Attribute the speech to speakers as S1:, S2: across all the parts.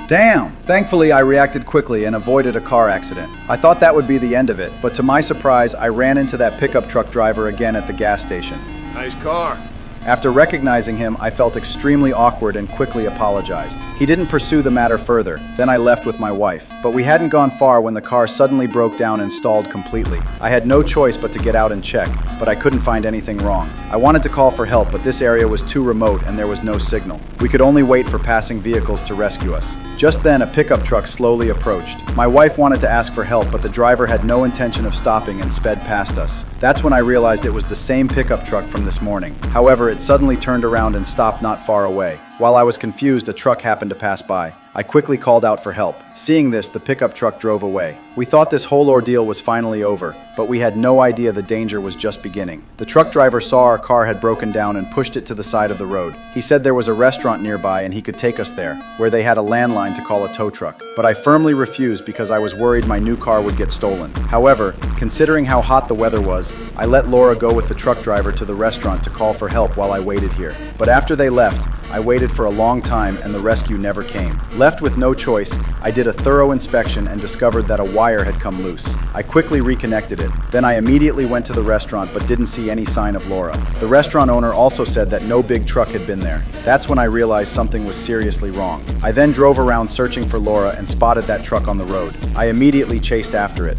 S1: Damn! Thankfully, I reacted quickly and avoided a car accident. I thought that would be the end of it, but to my surprise, I ran into that pickup truck driver again at the gas station.
S2: Nice car.
S1: After recognizing him, I felt extremely awkward and quickly apologized. He didn't pursue the matter further. Then I left with my wife. But we hadn't gone far when the car suddenly broke down and stalled completely. I had no choice but to get out and check, but I couldn't find anything wrong. I wanted to call for help, but this area was too remote and there was no signal. We could only wait for passing vehicles to rescue us. Just then, a pickup truck slowly approached. My wife wanted to ask for help, but the driver had no intention of stopping and sped past us. That's when I realized it was the same pickup truck from this morning. However, it suddenly turned around and stopped not far away. While I was confused, a truck happened to pass by. I quickly called out for help. Seeing this, the pickup truck drove away. We thought this whole ordeal was finally over, but we had no idea the danger was just beginning. The truck driver saw our car had broken down and pushed it to the side of the road. He said there was a restaurant nearby and he could take us there, where they had a landline to call a tow truck. But I firmly refused because I was worried my new car would get stolen. However, considering how hot the weather was, I let Laura go with the truck driver to the restaurant to call for help while I waited here. But after they left, I waited for a long time and the rescue never came. Left with no choice, I did a thorough inspection and discovered that a wire had come loose. I quickly reconnected it. Then I immediately went to the restaurant but didn't see any sign of Laura. The restaurant owner also said that no big truck had been there. That's when I realized something was seriously wrong. I then drove around searching for Laura and spotted that truck on the road. I immediately chased after it.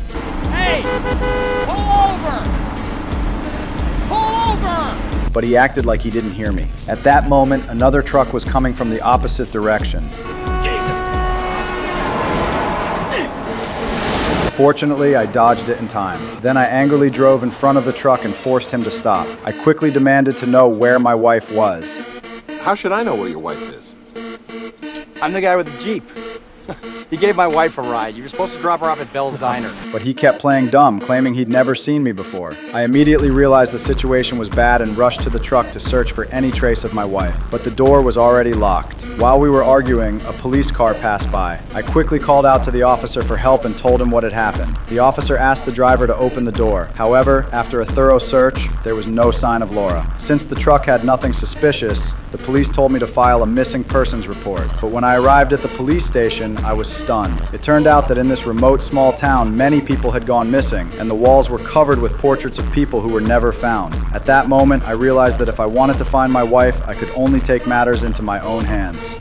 S3: Hey! Pull over! Pull over!
S1: But he acted like he didn't hear me. At that moment, another truck was coming from the opposite direction.
S3: Jesus!
S1: Fortunately, I dodged it in time. Then I angrily drove in front of the truck and forced him to stop. I quickly demanded to know where my wife was.
S2: How should I know where your wife is?
S4: I'm the guy with the Jeep. He gave my wife a ride. You were supposed to drop her off at Bell's Diner.
S1: But he kept playing dumb, claiming he'd never seen me before. I immediately realized the situation was bad and rushed to the truck to search for any trace of my wife. But the door was already locked. While we were arguing, a police car passed by. I quickly called out to the officer for help and told him what had happened. The officer asked the driver to open the door. However, after a thorough search, there was no sign of Laura. Since the truck had nothing suspicious, the police told me to file a missing persons report. But when I arrived at the police station, I was stunned. It turned out that in this remote small town, many people had gone missing, and the walls were covered with portraits of people who were never found. At that moment, I realized that if I wanted to find my wife, I could only take matters into my own hands.